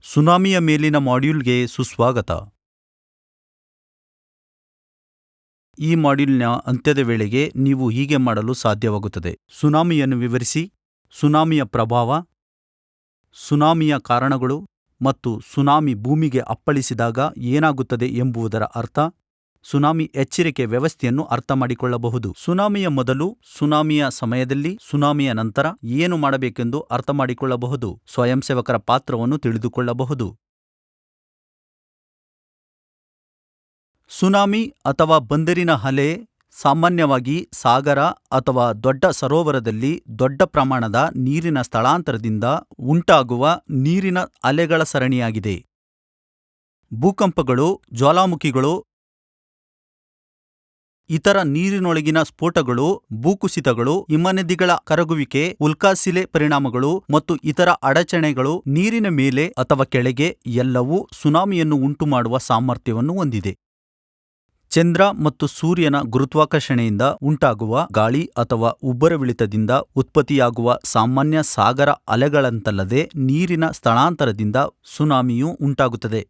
ಸುನಾಮಿಯ ಮೇಲಿನ ಮಾಡ್ಯೂಲ್ಗೆ ಸುಸ್ವಾಗತ. ಈ ಮಾಡ್ಯೂಲ್ನ ಅಂತ್ಯದ ವೇಳೆಗೆ ನೀವು ಹೀಗೆ ಮಾಡಲು ಸಾಧ್ಯವಾಗುತ್ತದೆ: ಸುನಾಮಿಯನ್ನು ವಿವರಿಸಿ, ಸುನಾಮಿಯ ಪ್ರಭಾವ, ಸುನಾಮಿಯ ಕಾರಣಗಳು ಮತ್ತು ಸುನಾಮಿ ಭೂಮಿಗೆ ಅಪ್ಪಳಿಸಿದಾಗ ಏನಾಗುತ್ತದೆ ಎಂಬುದರ ಅರ್ಥ, ಸುನಾಮಿ ಎಚ್ಚರಿಕೆ ವ್ಯವಸ್ಥೆಯನ್ನು ಅರ್ಥಮಾಡಿಕೊಳ್ಳಬಹುದು. ಸುನಾಮಿಯ ಮೊದಲು, ಸುನಾಮಿಯ ಸಮಯದಲ್ಲಿ, ಸುನಾಮಿಯ ನಂತರ ಏನು ಮಾಡಬೇಕೆಂದು ಅರ್ಥಮಾಡಿಕೊಳ್ಳಬಹುದು. ಸ್ವಯಂ ಸೇವಕರ ಪಾತ್ರವನ್ನು ತಿಳಿದುಕೊಳ್ಳಬಹುದು. ಸುನಾಮಿ ಅಥವಾ ಬಂದರಿನ ಅಲೆ ಸಾಮಾನ್ಯವಾಗಿ ಸಾಗರ ಅಥವಾ ದೊಡ್ಡ ಸರೋವರದಲ್ಲಿ ದೊಡ್ಡ ಪ್ರಮಾಣದ ನೀರಿನ ಸ್ಥಳಾಂತರದಿಂದ ಉಂಟಾಗುವ ನೀರಿನ ಅಲೆಗಳ ಸರಣಿಯಾಗಿದೆ. ಭೂಕಂಪಗಳು, ಜ್ವಾಲಾಮುಖಿಗಳು, ಇತರ ನೀರಿನೊಳಗಿನ ಸ್ಫೋಟಗಳು, ಭೂಕುಸಿತಗಳು, ಹಿಮನದಿಗಳ ಕರಗುವಿಕೆ, ಉಲ್ಕಾಶಿಲೆ ಪರಿಣಾಮಗಳು ಮತ್ತು ಇತರ ಅಡಚಣೆಗಳು ನೀರಿನ ಮೇಲೆ ಅಥವಾ ಕೆಳಗೆ ಎಲ್ಲವೂ ಸುನಾಮಿಯನ್ನು ಉಂಟುಮಾಡುವ ಸಾಮರ್ಥ್ಯವನ್ನು ಹೊಂದಿದೆ. ಚಂದ್ರ ಮತ್ತು ಸೂರ್ಯನ ಗುರುತ್ವಾಕರ್ಷಣೆಯಿಂದ ಉಂಟಾಗುವ ಗಾಳಿ ಅಥವಾ ಉಬ್ಬರವಿಳಿತದಿಂದ ಉತ್ಪತ್ತಿಯಾಗುವ ಸಾಮಾನ್ಯ ಸಾಗರ ಅಲೆಗಳಂತಲ್ಲದೆ ನೀರಿನ ಸ್ಥಳಾಂತರದಿಂದ ಸುನಾಮಿಯು ಉಂಟಾಗುತ್ತದೆ.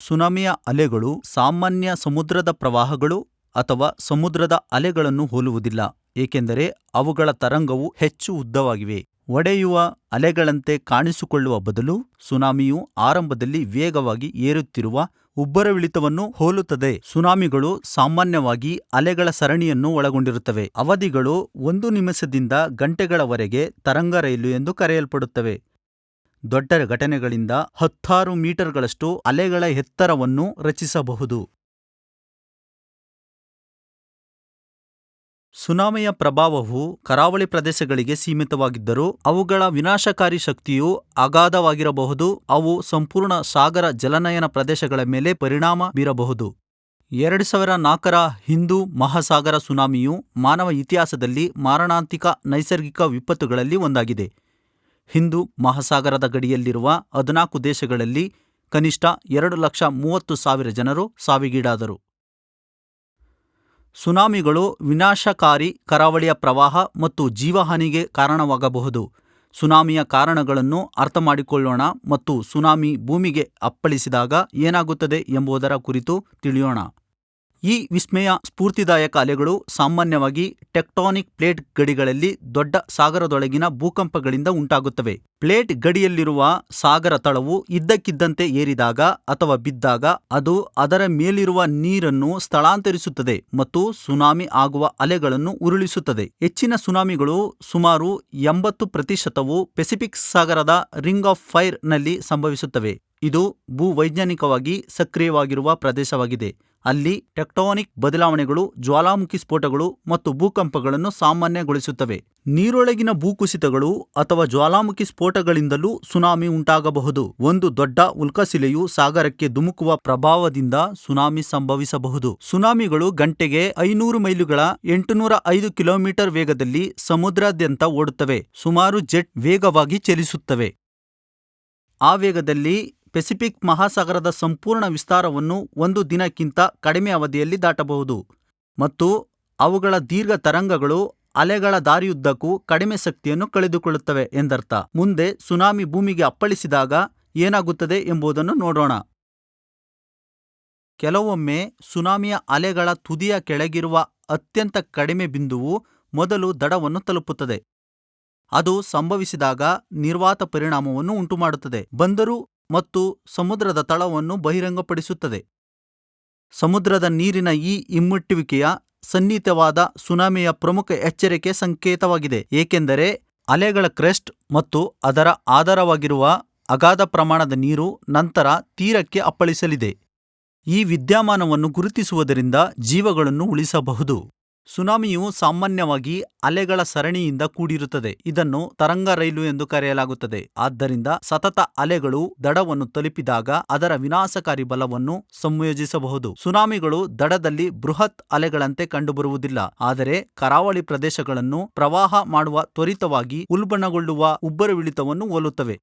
ಸುನಾಮಿಯ ಅಲೆಗಳು ಸಾಮಾನ್ಯ ಸಮುದ್ರದ ಪ್ರವಾಹಗಳು ಅಥವಾ ಸಮುದ್ರದ ಅಲೆಗಳನ್ನು ಹೋಲುವುದಿಲ್ಲ, ಏಕೆಂದರೆ ಅವುಗಳ ತರಂಗವು ಹೆಚ್ಚು ಉದ್ದವಾಗಿವೆ. ಒಡೆಯುವ ಅಲೆಗಳಂತೆ ಕಾಣಿಸಿಕೊಳ್ಳುವ ಬದಲು, ಸುನಾಮಿಯು ಆರಂಭದಲ್ಲಿ ವೇಗವಾಗಿ ಏರುತ್ತಿರುವ ಉಬ್ಬರವಿಳಿತವನ್ನು ಹೋಲುತ್ತದೆ. ಸುನಾಮಿಗಳು ಸಾಮಾನ್ಯವಾಗಿ ಅಲೆಗಳ ಸರಣಿಯನ್ನು ಒಳಗೊಂಡಿರುತ್ತವೆ. ಅವಧಿಗಳು 1 ನಿಮಿಷದಿಂದ ಗಂಟೆಗಳವರೆಗೆ ತರಂಗ ರೈಲು ಎಂದು ಕರೆಯಲ್ಪಡುತ್ತವೆ. ದೊಡ್ಡ ಘಟನೆಗಳಿಂದ 16 ಮೀಟರ್ಗಳಷ್ಟು ಅಲೆಗಳ ಎತ್ತರವನ್ನು ರಚಿಸಬಹುದು. ಸುನಾಮಿಯ ಪ್ರಭಾವವು ಕರಾವಳಿ ಪ್ರದೇಶಗಳಿಗೆ ಸೀಮಿತವಾಗಿದ್ದರೂ ಅವುಗಳ ವಿನಾಶಕಾರಿ ಶಕ್ತಿಯು ಅಗಾಧವಾಗಿರಬಹುದು. ಅವು ಸಂಪೂರ್ಣ ಸಾಗರ ಜಲನಯನ ಪ್ರದೇಶಗಳ ಮೇಲೆ ಪರಿಣಾಮ ಬೀರಬಹುದು. 2004ರ ಹಿಂದೂ ಮಹಾಸಾಗರ ಸುನಾಮಿಯು ಮಾನವ ಇತಿಹಾಸದಲ್ಲಿ ಮಾರಣಾಂತಿಕ ನೈಸರ್ಗಿಕ ವಿಪತ್ತುಗಳಲ್ಲಿ ಒಂದಾಗಿದೆ. ಹಿಂದೂ ಮಹಾಸಾಗರದ ಗಡಿಯಲ್ಲಿರುವ 14 ದೇಶಗಳಲ್ಲಿ ಕನಿಷ್ಠ 2,30,000 ಜನರು ಸಾವಿಗೀಡಾದರು. ಸುನಾಮಿಗಳು ವಿನಾಶಕಾರಿ ಕರಾವಳಿಯ ಪ್ರವಾಹ ಮತ್ತು ಜೀವಹಾನಿಗೆ ಕಾರಣವಾಗಬಹುದು. ಸುನಾಮಿಯ ಕಾರಣಗಳನ್ನು ಅರ್ಥಮಾಡಿಕೊಳ್ಳೋಣ ಮತ್ತು ಸುನಾಮಿ ಭೂಮಿಗೆ ಅಪ್ಪಳಿಸಿದಾಗ ಏನಾಗುತ್ತದೆ ಎಂಬುದರ ಕುರಿತು ತಿಳಿಯೋಣ. ಈ ವಿಸ್ಮಯ ಸ್ಫೂರ್ತಿದಾಯಕ ಅಲೆಗಳು ಸಾಮಾನ್ಯವಾಗಿ ಟೆಕ್ಟಾನಿಕ್ ಪ್ಲೇಟ್ ಗಡಿಗಳಲ್ಲಿ ದೊಡ್ಡ ಸಾಗರದೊಳಗಿನ ಭೂಕಂಪಗಳಿಂದ ಉಂಟಾಗುತ್ತವೆ. ಪ್ಲೇಟ್ ಗಡಿಯಲ್ಲಿರುವ ಸಾಗರ ತಳವು ಇದ್ದಕ್ಕಿದ್ದಂತೆ ಏರಿದಾಗ ಅಥವಾ ಬಿದ್ದಾಗ ಅದು ಅದರ ಮೇಲಿರುವ ನೀರನ್ನು ಸ್ಥಳಾಂತರಿಸುತ್ತದೆ ಮತ್ತು ಸುನಾಮಿ ಆಗುವ ಅಲೆಗಳನ್ನು ಉರುಳಿಸುತ್ತದೆ. ಹೆಚ್ಚಿನ ಸುನಾಮಿಗಳು, ಸುಮಾರು 80%, ಪೆಸಿಫಿಕ್ ಸಾಗರದ ರಿಂಗ್ ಆಫ್ ಫೈರ್ ನಲ್ಲಿ ಸಂಭವಿಸುತ್ತವೆ. ಇದು ಭೂವೈಜ್ಞಾನಿಕವಾಗಿ ಸಕ್ರಿಯವಾಗಿರುವ ಪ್ರದೇಶವಾಗಿದೆ, ಅಲ್ಲಿ ಟೆಕ್ಟಾನಿಕ್ ಬದಲಾವಣೆಗಳು ಜ್ವಾಲಾಮುಖಿ ಸ್ಫೋಟಗಳು ಮತ್ತು ಭೂಕಂಪಗಳನ್ನು ಸಾಮಾನ್ಯಗೊಳಿಸುತ್ತವೆ. ನೀರೊಳಗಿನ ಭೂಕುಸಿತಗಳು ಅಥವಾ ಜ್ವಾಲಾಮುಖಿ ಸ್ಫೋಟಗಳಿಂದಲೂ ಸುನಾಮಿ ಉಂಟಾಗಬಹುದು. ಒಂದು ದೊಡ್ಡ ಉಲ್ಕಾಶಿಲೆಯು ಸಾಗರಕ್ಕೆ ಧುಮುಕುವ ಪ್ರಭಾವದಿಂದ ಸುನಾಮಿ ಸಂಭವಿಸಬಹುದು. ಸುನಾಮಿಗಳು ಗಂಟೆಗೆ 500 ಮೈಲುಗಳ 805 ಕಿಲೋಮೀಟರ್ ವೇಗದಲ್ಲಿ ಸಮುದ್ರಾದ್ಯಂತ ಓಡುತ್ತವೆ, ಸುಮಾರು ಜೆಟ್ ವೇಗವಾಗಿ ಚಲಿಸುತ್ತವೆ. ಆ ವೇಗದಲ್ಲಿ ಪೆಸಿಫಿಕ್ ಮಹಾಸಾಗರದ ಸಂಪೂರ್ಣ ವಿಸ್ತಾರವನ್ನು 1 ದಿನಕ್ಕಿಂತ ಕಡಿಮೆ ಅವಧಿಯಲ್ಲಿ ದಾಟಬಹುದು ಮತ್ತು ಅವುಗಳ ದೀರ್ಘ ತರಂಗಗಳು ಅಲೆಗಳ ದಾರಿಯುದ್ದಕ್ಕೂ ಕಡಿಮೆ ಶಕ್ತಿಯನ್ನು ಕಳೆದುಕೊಳ್ಳುತ್ತವೆ ಎಂದರ್ಥ. ಮುಂದೆ ಸುನಾಮಿ ಭೂಮಿಗೆ ಅಪ್ಪಳಿಸಿದಾಗ ಏನಾಗುತ್ತದೆ ಎಂಬುದನ್ನು ನೋಡೋಣ. ಕೆಲವೊಮ್ಮೆ ಸುನಾಮಿಯ ಅಲೆಗಳ ತುದಿಯ ಕೆಳಗಿರುವ ಅತ್ಯಂತ ಕಡಿಮೆ ಬಿಂದುವು ಮೊದಲು ದಡವನ್ನು ತಲುಪುತ್ತದೆ. ಅದು ಸಂಭವಿಸಿದಾಗ ನಿರ್ವಾತ ಪರಿಣಾಮವನ್ನು ಉಂಟುಮಾಡುತ್ತದೆ, ಬಂದರು ಮತ್ತು ಸಮುದ್ರದ ತಳವನ್ನು ಬಹಿರಂಗಪಡಿಸುತ್ತದೆ. ಸಮುದ್ರದ ನೀರಿನ ಈ ಹಿಮ್ಮೆಟ್ಟುವಿಕೆಯ ಸನ್ನಿಹಿತವಾದ ಸುನಾಮಿಯ ಪ್ರಮುಖ ಎಚ್ಚರಿಕೆ ಸಂಕೇತವಾಗಿದೆ, ಏಕೆಂದರೆ ಅಲೆಗಳ ಕ್ರೆಸ್ಟ್ ಮತ್ತು ಅದರ ಆಧಾರವಾಗಿರುವ ಅಗಾಧ ಪ್ರಮಾಣದ ನೀರು ನಂತರ ತೀರಕ್ಕೆ ಅಪ್ಪಳಿಸಲಿದೆ. ಈ ವಿದ್ಯಮಾನವನ್ನು ಗುರುತಿಸುವುದರಿಂದ ಜೀವಗಳನ್ನು ಉಳಿಸಬಹುದು. ಸುನಾಮಿಯು ಸಾಮಾನ್ಯವಾಗಿ ಅಲೆಗಳ ಸರಣಿಯಿಂದ ಕೂಡಿರುತ್ತದೆ. ಇದನ್ನು ತರಂಗ ರೈಲು ಎಂದು ಕರೆಯಲಾಗುತ್ತದೆ. ಆದ್ದರಿಂದ ಸತತ ಅಲೆಗಳು ದಡವನ್ನು ತಲುಪಿದಾಗ ಅದರ ವಿನಾಶಕಾರಿ ಬಲವನ್ನು ಸಂಯೋಜಿಸಬಹುದು. ಸುನಾಮಿಗಳು ದಡದಲ್ಲಿ ಬೃಹತ್ ಅಲೆಗಳಂತೆ ಕಂಡುಬರುವುದಿಲ್ಲ, ಆದರೆ ಕರಾವಳಿ ಪ್ರದೇಶಗಳನ್ನು ಪ್ರವಾಹ ಮಾಡುವ ತ್ವರಿತವಾಗಿ ಉಲ್ಬಣಗೊಳ್ಳುವ ಉಬ್ಬರವಿಳಿತವನ್ನು ಹೋಲುತ್ತವೆ.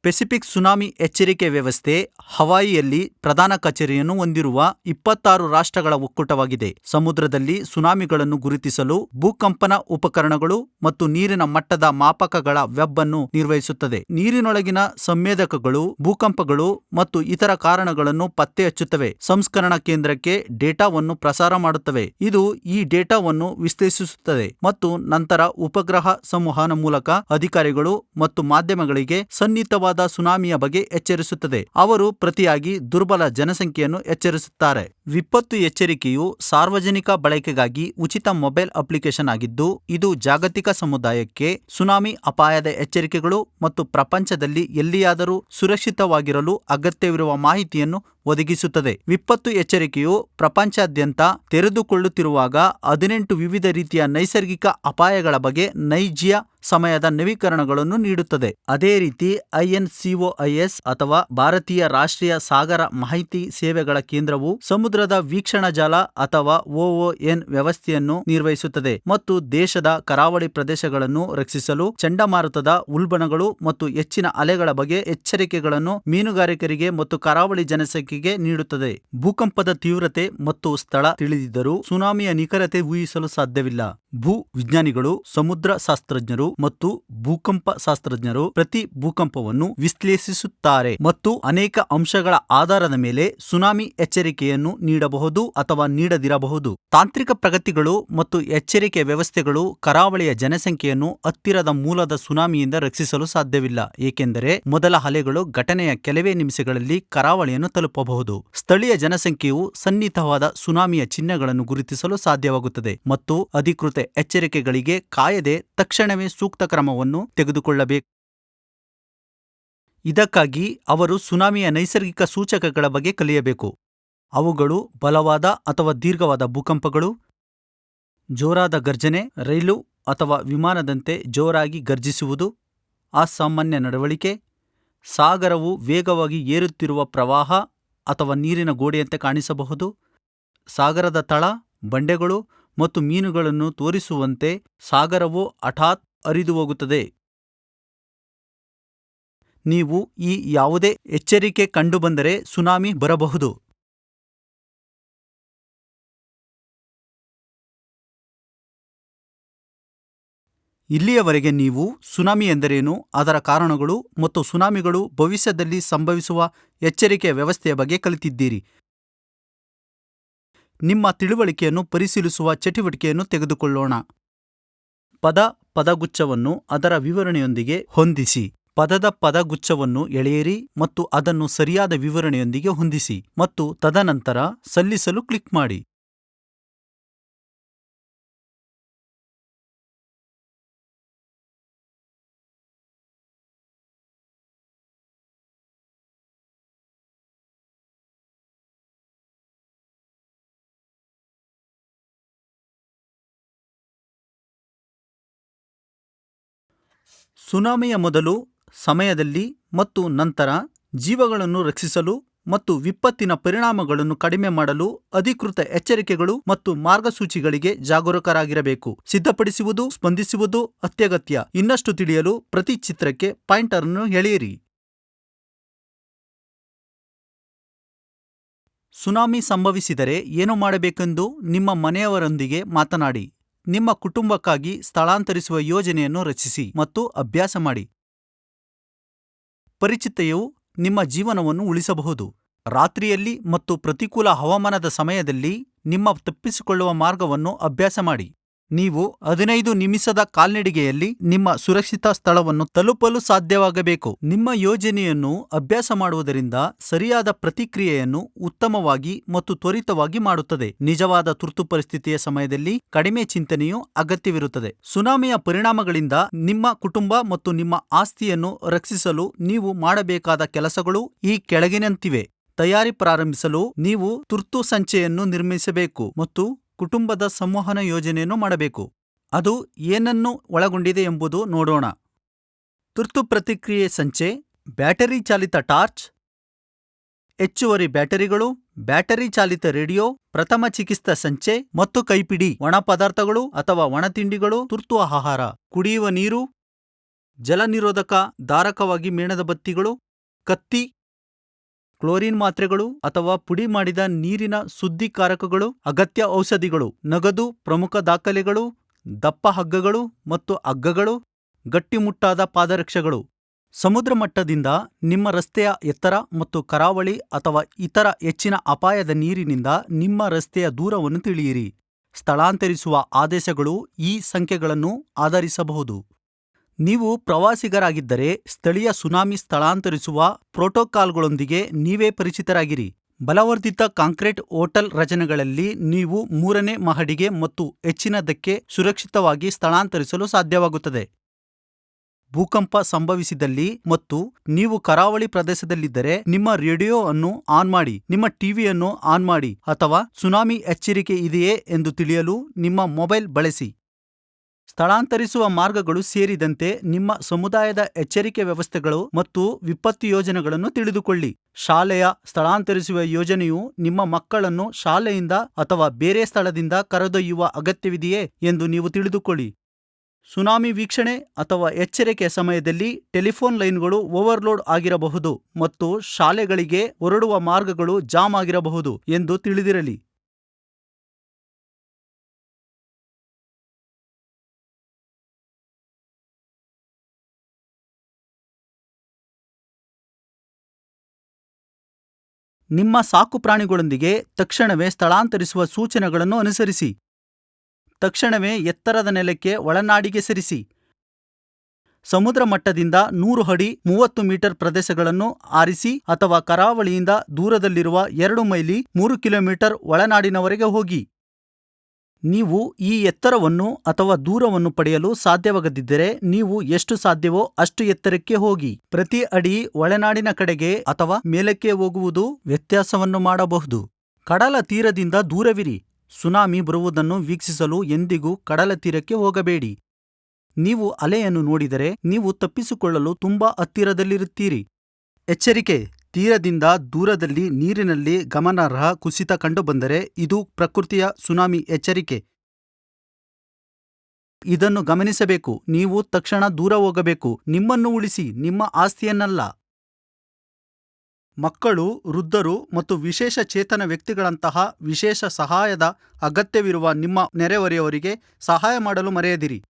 ಪೆಸಿಫಿಕ್ ಸುನಾಮಿ ಎಚ್ಚರಿಕೆ ವ್ಯವಸ್ಥೆ ಹವಾಯಿಯಲ್ಲಿ ಪ್ರಧಾನ ಕಚೇರಿಯನ್ನು ಹೊಂದಿರುವ 26 ರಾಷ್ಟ್ರಗಳ ಒಕ್ಕೂಟವಾಗಿದೆ. ಸಮುದ್ರದಲ್ಲಿ ಸುನಾಮಿಗಳನ್ನು ಗುರುತಿಸಲು ಭೂಕಂಪನ ಉಪಕರಣಗಳು ಮತ್ತು ನೀರಿನ ಮಟ್ಟದ ಮಾಪಕಗಳ ವೆಬ್ ಅನ್ನು ನಿರ್ವಹಿಸುತ್ತದೆ. ನೀರಿನೊಳಗಿನ ಸಂವೇದಕಗಳು ಭೂಕಂಪಗಳು ಮತ್ತು ಇತರ ಕಾರಣಗಳನ್ನು ಪತ್ತೆ ಹಚ್ಚುತ್ತವೆ. ಸಂಸ್ಕರಣಾ ಕೇಂದ್ರಕ್ಕೆ ಡೇಟಾವನ್ನು ಪ್ರಸಾರ ಮಾಡುತ್ತವೆ. ಇದು ಈ ಡೇಟಾವನ್ನು ವಿಶ್ಲೇಷಿಸುತ್ತದೆ ಮತ್ತು ನಂತರ ಉಪಗ್ರಹ ಸಂವಹನ ಮೂಲಕ ಅಧಿಕಾರಿಗಳು ಮತ್ತು ಮಾಧ್ಯಮಗಳಿಗೆ ಸನ್ನಿಹಿತವಾದ ಸುನಾಮಿಯ ಬಗ್ಗೆ ಎಚ್ಚರಿಸುತ್ತದೆ. ಅವರು ಪ್ರತಿಯಾಗಿ ದುರ್ಬಲ ಜನಸಂಖ್ಯೆಯನ್ನು ಎಚ್ಚರಿಸುತ್ತಾರೆ. ವಿಪತ್ತು ಎಚ್ಚರಿಕೆಯು ಸಾರ್ವಜನಿಕ ಬಳಕೆಗಾಗಿ ಉಚಿತ ಮೊಬೈಲ್ ಅಪ್ಲಿಕೇಶನ್ ಆಗಿದ್ದು, ಇದು ಜಾಗತಿಕ ಸಮುದಾಯಕ್ಕೆ ಸುನಾಮಿ ಅಪಾಯದ ಎಚ್ಚರಿಕೆಗಳು ಮತ್ತು ಪ್ರಪಂಚದಲ್ಲಿ ಎಲ್ಲಿಯಾದರೂ ಸುರಕ್ಷಿತವಾಗಿರಲು ಅಗತ್ಯವಿರುವ ಮಾಹಿತಿಯನ್ನು ಒದಗಿಸುತ್ತದೆ. ವಿಪತ್ತು ಎಚ್ಚರಿಕೆಯು ಪ್ರಪಂಚಾದ್ಯಂತ ತೆರೆದುಕೊಳ್ಳುತ್ತಿರುವಾಗ 18 ವಿವಿಧ ರೀತಿಯ ನೈಸರ್ಗಿಕ ಅಪಾಯಗಳ ಬಗ್ಗೆ ನೈಜ ಸಮಯದ ನವೀಕರಣಗಳನ್ನು ನೀಡುತ್ತದೆ. ಅದೇ ರೀತಿ INCOIS ಅಥವಾ ಭಾರತೀಯ ರಾಷ್ಟ್ರೀಯ ಸಾಗರ ಮಾಹಿತಿ ಸೇವೆಗಳ ಕೇಂದ್ರವು ಸಮುದ್ರದ ವೀಕ್ಷಣಾ ಜಾಲ ಅಥವಾ OON ವ್ಯವಸ್ಥೆಯನ್ನು ನಿರ್ವಹಿಸುತ್ತದೆ ಮತ್ತು ದೇಶದ ಕರಾವಳಿ ಪ್ರದೇಶಗಳನ್ನು ರಕ್ಷಿಸಲು ಚಂಡಮಾರುತದ ಉಲ್ಬಣಗಳು ಮತ್ತು ಹೆಚ್ಚಿನ ಅಲೆಗಳ ಬಗ್ಗೆ ಎಚ್ಚರಿಕೆಗಳನ್ನು ಮೀನುಗಾರಿಕರಿಗೆ ಮತ್ತು ಕರಾವಳಿ ಜನಸಂಖ್ಯೆಗೆ ನೀಡುತ್ತದೆ. ಭೂಕಂಪದ ತೀವ್ರತೆ ಮತ್ತು ಸ್ಥಳ ತಿಳಿದಿದ್ದರೂ ಸುನಾಮಿಯ ನಿಖರತೆ ಊಹಿಸಲು ಸಾಧ್ಯವಿಲ್ಲ. ಭೂ ವಿಜ್ಞಾನಿಗಳು, ಸಮುದ್ರ ಶಾಸ್ತ್ರಜ್ಞರು ಮತ್ತು ಭೂಕಂಪ ಶಾಸ್ತ್ರಜ್ಞರು ಪ್ರತಿ ಭೂಕಂಪವನ್ನು ವಿಶ್ಲೇಷಿಸುತ್ತಾರೆ ಮತ್ತು ಅನೇಕ ಅಂಶಗಳ ಆಧಾರದ ಮೇಲೆ ಸುನಾಮಿ ಎಚ್ಚರಿಕೆಯನ್ನು ನೀಡಬಹುದು ಅಥವಾ ನೀಡದಿರಬಹುದು. ತಾಂತ್ರಿಕ ಪ್ರಗತಿಗಳು ಮತ್ತು ಎಚ್ಚರಿಕೆ ವ್ಯವಸ್ಥೆಗಳು ಕರಾವಳಿಯ ಜನಸಂಖ್ಯೆಯನ್ನು ಹತ್ತಿರದ ಮೂಲದ ಸುನಾಮಿಯಿಂದ ರಕ್ಷಿಸಲು ಸಾಧ್ಯವಿಲ್ಲ, ಏಕೆಂದರೆ ಮೊದಲ ಅಲೆಗಳು ಘಟನೆಯ ಕೆಲವೇ ನಿಮಿಷಗಳಲ್ಲಿ ಕರಾವಳಿಯನ್ನು ತಲುಪಬಹುದು. ಸ್ಥಳೀಯ ಜನಸಂಖ್ಯೆಯು ಸನ್ನಿಹಿತವಾದ ಸುನಾಮಿಯ ಚಿಹ್ನೆಗಳನ್ನು ಗುರುತಿಸಲು ಸಾಧ್ಯವಾಗುತ್ತದೆ ಮತ್ತು ಅಧಿಕೃತ ಎಚ್ಚರಿಕೆಗಳಿಗೆ ಕಾಯದೆ ತಕ್ಷಣವೇ ಸೂಕ್ತ ಕ್ರಮವನ್ನು ತೆಗೆದುಕೊಳ್ಳಬೇಕು. ಇದಕ್ಕಾಗಿ ಅವರು ಸುನಾಮಿಯ ನೈಸರ್ಗಿಕ ಸೂಚಕಗಳ ಬಗ್ಗೆ ಕಲಿಯಬೇಕು. ಅವುಗಳು ಬಲವಾದ ಅಥವಾ ದೀರ್ಘವಾದ ಭೂಕಂಪಗಳು, ಜೋರಾದ ಗರ್ಜನೆ, ರೈಲು ಅಥವಾ ವಿಮಾನದಂತೆ ಜೋರಾಗಿ ಗರ್ಜಿಸುವುದು, ಅಸಾಮಾನ್ಯ ನಡವಳಿಕೆ, ಸಾಗರವು ವೇಗವಾಗಿ ಏರುತ್ತಿರುವ ಪ್ರವಾಹ ಅಥವಾ ನೀರಿನ ಗೋಡೆಯಂತೆ ಕಾಣಿಸಬಹುದು, ಸಾಗರದ ತಳ, ಬಂಡೆಗಳು ಮತ್ತು ಮೀನುಗಳನ್ನು ತೋರಿಸುವಂತೆ ಸಾಗರವು ಹಠಾತ್ ಹರಿದು ಹೋಗುತ್ತದೆ. ನೀವು ಈ ಯಾವುದೇ ಎಚ್ಚರಿಕೆ ಕಂಡುಬಂದರೆ ಸುನಾಮಿ ಬರಬಹುದು. ಇಲ್ಲಿಯವರೆಗೆ ನೀವು ಸುನಾಮಿ ಎಂದರೇನು, ಅದರ ಕಾರಣಗಳು ಮತ್ತು ಸುನಾಮಿಗಳು ಭವಿಷ್ಯದಲ್ಲಿ ಸಂಭವಿಸುವ ಎಚ್ಚರಿಕೆಯ ವ್ಯವಸ್ಥೆಯ ಬಗ್ಗೆ ಕಲಿತಿದ್ದೀರಿ. ನಿಮ್ಮ ತಿಳುವಳಿಕೆಯನ್ನು ಪರಿಶೀಲಿಸುವ ಚಟುವಟಿಕೆಯನ್ನು ತೆಗೆದುಕೊಳ್ಳೋಣ. ಪದಗುಚ್ಛವನ್ನು ಅದರ ವಿವರಣೆಯೊಂದಿಗೆ ಹೊಂದಿಸಿ. ಪದದ ಪದಗುಚ್ಛವನ್ನು ಎಳೆಯಿರಿ ಮತ್ತು ಅದನ್ನು ಸರಿಯಾದ ವಿವರಣೆಯೊಂದಿಗೆ ಹೊಂದಿಸಿ ಮತ್ತು ತದನಂತರ ಸಲ್ಲಿಸಲು ಕ್ಲಿಕ್ ಮಾಡಿ. ಸುನಾಮಿಯ ಮೊದಲು, ಸಮಯದಲ್ಲಿ ಮತ್ತು ನಂತರ ಜೀವಗಳನ್ನು ರಕ್ಷಿಸಲು ಮತ್ತು ವಿಪತ್ತಿನ ಪರಿಣಾಮಗಳನ್ನು ಕಡಿಮೆ ಮಾಡಲು ಅಧಿಕೃತ ಎಚ್ಚರಿಕೆಗಳು ಮತ್ತು ಮಾರ್ಗಸೂಚಿಗಳಿಗೆ ಜಾಗರೂಕರಾಗಿರಬೇಕು. ಸಿದ್ಧಪಡಿಸುವುದು, ಸ್ಪಂದಿಸುವುದು ಅತ್ಯಗತ್ಯ. ಇನ್ನಷ್ಟು ತಿಳಿಯಲು ಪ್ರತಿ ಚಿತ್ರಕ್ಕೆ ಪಾಯಿಂಟರ್ ಅನ್ನು ಎಳೆಯಿರಿ. ಸುನಾಮಿ ಸಂಭವಿಸಿದರೆ ಏನು ಮಾಡಬೇಕೆಂದು ನಿಮ್ಮ ಮನೆಯವರೊಂದಿಗೆ ಮಾತನಾಡಿ. ನಿಮ್ಮ ಕುಟುಂಬಕ್ಕಾಗಿ ಸ್ಥಳಾಂತರಿಸುವ ಯೋಜನೆಯನ್ನು ರಚಿಸಿ ಮತ್ತು ಅಭ್ಯಾಸ ಮಾಡಿ. ಪರಿಚಿತತೆಯು ನಿಮ್ಮ ಜೀವನವನ್ನು ಉಳಿಸಬಹುದು. ರಾತ್ರಿಯಲ್ಲಿ ಮತ್ತು ಪ್ರತಿಕೂಲ ಹವಾಮಾನದ ಸಮಯದಲ್ಲಿ ನಿಮ್ಮ ತಪ್ಪಿಸಿಕೊಳ್ಳುವ ಮಾರ್ಗವನ್ನು ಅಭ್ಯಾಸ ಮಾಡಿ. ನೀವು 15 ನಿಮಿಷದ ಕಾಲ್ನಡಿಗೆಯಲ್ಲಿ ನಿಮ್ಮ ಸುರಕ್ಷಿತ ಸ್ಥಳವನ್ನು ತಲುಪಲು ಸಾಧ್ಯವಾಗಬೇಕು. ನಿಮ್ಮ ಯೋಜನೆಯನ್ನು ಅಭ್ಯಾಸ ಮಾಡುವುದರಿಂದ ಸರಿಯಾದ ಪ್ರತಿಕ್ರಿಯೆಯನ್ನು ಉತ್ತಮವಾಗಿ ಮತ್ತು ತ್ವರಿತವಾಗಿ ಮಾಡುತ್ತದೆ. ನಿಜವಾದ ತುರ್ತು ಪರಿಸ್ಥಿತಿಯ ಸಮಯದಲ್ಲಿ ಕಡಿಮೆ ಚಿಂತನೆಯು ಅಗತ್ಯವಿರುತ್ತದೆ. ಸುನಾಮಿಯ ಪರಿಣಾಮಗಳಿಂದ ನಿಮ್ಮ ಕುಟುಂಬ ಮತ್ತು ನಿಮ್ಮ ಆಸ್ತಿಯನ್ನು ರಕ್ಷಿಸಲು ನೀವು ಮಾಡಬೇಕಾದ ಕೆಲಸಗಳು ಈ ಕೆಳಗಿನಂತಿವೆ. ತಯಾರಿ ಪ್ರಾರಂಭಿಸಲು ನೀವು ತುರ್ತು ಸಂಚೆಯನ್ನು ನಿರ್ಮಿಸಬೇಕು ಮತ್ತು ಕುಟುಂಬದ ಸಂವಹನ ಯೋಜನೆಯನ್ನು ಮಾಡಬೇಕು. ಅದು ಏನನ್ನು ಒಳಗೊಂಡಿದೆ ಎಂಬುದು ನೋಡೋಣ. ತುರ್ತು ಪ್ರತಿಕ್ರಿಯೆ ಸಂಚೆ, ಬ್ಯಾಟರಿ ಚಾಲಿತ ಟಾರ್ಚ್, ಹೆಚ್ಚುವರಿ ಬ್ಯಾಟರಿಗಳು, ಬ್ಯಾಟರಿ ಚಾಲಿತ ರೇಡಿಯೋ, ಪ್ರಥಮ ಚಿಕಿತ್ಸಾ ಸಂಚೆ ಮತ್ತು ಕೈಪಿಡಿ, ಒಣ ಪದಾರ್ಥಗಳು ಅಥವಾ ಒಣ ತಿಂಡಿಗಳು, ತುರ್ತು ಆಹಾರ, ಕುಡಿಯುವ ನೀರು, ಜಲನಿರೋಧಕ ಧಾರಕವಾಗಿ ಮೇಣದ ಬತ್ತಿಗಳು, ಕತ್ತಿ, ಕ್ಲೋರಿನ್ ಮಾತ್ರೆಗಳು ಅಥವಾ ಪುಡಿ ಮಾಡಿದ ನೀರಿನ ಶುದ್ಧೀಕಾರಕಗಳು, ಅಗತ್ಯ ಔಷಧಿಗಳು, ನಗದು, ಪ್ರಮುಖ ದಾಖಲೆಗಳು, ದಪ್ಪ ಹಗ್ಗಗಳು ಮತ್ತು ಹಗ್ಗಗಳು, ಗಟ್ಟಿಮುಟ್ಟಾದ ಪಾದರಕ್ಷೆಗಳು. ಸಮುದ್ರ ಮಟ್ಟದಿಂದ ನಿಮ್ಮ ರಸ್ತೆಯ ಎತ್ತರ ಮತ್ತು ಕರಾವಳಿ ಅಥವಾ ಇತರ ಹೆಚ್ಚಿನ ಅಪಾಯದ ನೀರಿನಿಂದ ನಿಮ್ಮ ರಸ್ತೆಯ ದೂರವನ್ನು ತಿಳಿಯಿರಿ. ಸ್ಥಳಾಂತರಿಸುವ ಆದೇಶಗಳು ಈ ಸಂಖ್ಯೆಗಳನ್ನು ಆಧರಿಸಬಹುದು. ನೀವು ಪ್ರವಾಸಿಗರಾಗಿದ್ದರೆ ಸ್ಥಳೀಯ ಸುನಾಮಿ ಸ್ಥಳಾಂತರಿಸುವ ಪ್ರೋಟೋಕಾಲ್ಗಳೊಂದಿಗೆ ನೀವೇ ಪರಿಚಿತರಾಗಿರಿ. ಬಲವರ್ಧಿತ ಕಾಂಕ್ರೀಟ್ ಹೋಟೆಲ್ ರಚನೆಗಳಲ್ಲಿ ನೀವು 3ನೇ ಮಹಡಿಗೆ ಮತ್ತು ಹೆಚ್ಚಿನದಕ್ಕೆ ಸುರಕ್ಷಿತವಾಗಿ ಸ್ಥಳಾಂತರಿಸಲು ಸಾಧ್ಯವಾಗುತ್ತದೆ. ಭೂಕಂಪ ಸಂಭವಿಸಿದಲ್ಲಿ ಮತ್ತು ನೀವು ಕರಾವಳಿ ಪ್ರದೇಶದಲ್ಲಿದ್ದರೆ ನಿಮ್ಮ ರೇಡಿಯೋ ಅನ್ನು ಆನ್ ಮಾಡಿ, ನಿಮ್ಮ ಟಿವಿಯನ್ನು ಆನ್ ಮಾಡಿ ಅಥವಾ ಸುನಾಮಿ ಎಚ್ಚರಿಕೆ ಇದೆಯೇ ಎಂದು ತಿಳಿಯಲು ನಿಮ್ಮ ಮೊಬೈಲ್ ಬಳಸಿ. ಸ್ಥಳಾಂತರಿಸುವ ಮಾರ್ಗಗಳು ಸೇರಿದಂತೆ ನಿಮ್ಮ ಸಮುದಾಯದ ಎಚ್ಚರಿಕೆ ವ್ಯವಸ್ಥೆಗಳು ಮತ್ತು ವಿಪತ್ತು ಯೋಜನೆಗಳನ್ನು ತಿಳಿದುಕೊಳ್ಳಿ. ಶಾಲೆಯ ಸ್ಥಳಾಂತರಿಸುವ ಯೋಜನೆಯು ನಿಮ್ಮ ಮಕ್ಕಳನ್ನು ಶಾಲೆಯಿಂದ ಅಥವಾ ಬೇರೆ ಸ್ಥಳದಿಂದ ಕರೆದೊಯ್ಯುವ ಅಗತ್ಯವಿದೆಯೇ ಎಂದು ನೀವು ತಿಳಿದುಕೊಳ್ಳಿ. ಸುನಾಮಿ ವೀಕ್ಷಣೆ ಅಥವಾ ಎಚ್ಚರಿಕೆ ಸಮಯದಲ್ಲಿ ಟೆಲಿಫೋನ್ ಲೈನ್ಗಳು ಓವರ್ಲೋಡ್ ಆಗಿರಬಹುದು ಮತ್ತು ಶಾಲೆಗಳಿಗೆ ಹೊರಡುವ ಮಾರ್ಗಗಳು ಜಾಮ್ ಆಗಿರಬಹುದು ಎಂದು ತಿಳಿದಿರಲಿ. ನಿಮ್ಮ ಸಾಕುಪ್ರಾಣಿಗಳೊಂದಿಗೆ ತಕ್ಷಣವೇ ಸ್ಥಳಾಂತರಿಸುವ ಸೂಚನೆಗಳನ್ನು ಅನುಸರಿಸಿ. ತಕ್ಷಣವೇ ಎತ್ತರದ ನೆಲಕ್ಕೆ ಒಳನಾಡಿಗೆ ಸರಿಸಿ. ಸಮುದ್ರ ಮಟ್ಟದಿಂದ 100 ಅಡಿ 30 ಮೀಟರ್ ಪ್ರದೇಶಗಳನ್ನು ಆರಿಸಿ ಅಥವಾ ಕರಾವಳಿಯಿಂದ ದೂರದಲ್ಲಿರುವ 2 ಮೈಲಿ 3 ಕಿಲೋಮೀಟರ್ ಒಳನಾಡಿನವರೆಗೆ ಹೋಗಿ. ನೀವು ಈ ಎತ್ತರವನ್ನು ಅಥವಾ ದೂರವನ್ನು ಪಡೆಯಲು ಸಾಧ್ಯವಾಗದಿದ್ದರೆ ನೀವು ಎಷ್ಟು ಸಾಧ್ಯವೋ ಅಷ್ಟು ಎತ್ತರಕ್ಕೆ ಹೋಗಿ. ಪ್ರತಿ ಅಡಿ ಒಳನಾಡಿನ ಕಡೆಗೆ ಅಥವಾ ಮೇಲಕ್ಕೆ ಹೋಗುವುದು ವ್ಯತ್ಯಾಸವನ್ನು ಮಾಡಬಹುದು. ಕಡಲ ತೀರದಿಂದ ದೂರವಿರಿ. ಸುನಾಮಿ ಬರುವುದನ್ನು ವೀಕ್ಷಿಸಲು ಎಂದಿಗೂ ಕಡಲ ತೀರಕ್ಕೆ ಹೋಗಬೇಡಿ. ನೀವು ಅಲೆಯನ್ನು ನೋಡಿದರೆ ನೀವು ತಪ್ಪಿಸಿಕೊಳ್ಳಲು ತುಂಬಾ ಹತ್ತಿರದಲ್ಲಿರುತ್ತೀರಿ. ಎಚ್ಚರಿಕೆ: ತೀರದಿಂದ ದೂರದಲ್ಲಿ ನೀರಿನಲ್ಲಿ ಗಮನಾರ್ಹ ಕುಸಿತ ಕಂಡುಬಂದರೆ ಇದು ಪ್ರಕೃತಿಯ ಸುನಾಮಿ ಎಚ್ಚರಿಕೆ. ಇದನ್ನು ಗಮನಿಸಬೇಕು. ನೀವು ತಕ್ಷಣ ದೂರ ಹೋಗಬೇಕು. ನಿಮ್ಮನ್ನು ಉಳಿಸಿ, ನಿಮ್ಮ ಆಸ್ತಿಯನ್ನಲ್ಲ. ಮಕ್ಕಳು, ವೃದ್ಧರು ಮತ್ತು ವಿಶೇಷ ಚೇತನ ವ್ಯಕ್ತಿಗಳಂತಹ ವಿಶೇಷ ಸಹಾಯದ ಅಗತ್ಯವಿರುವ ನಿಮ್ಮ ನೆರೆಹೊರೆಯವರಿಗೆ ಸಹಾಯ ಮಾಡಲು ಮರೆಯದಿರಿ.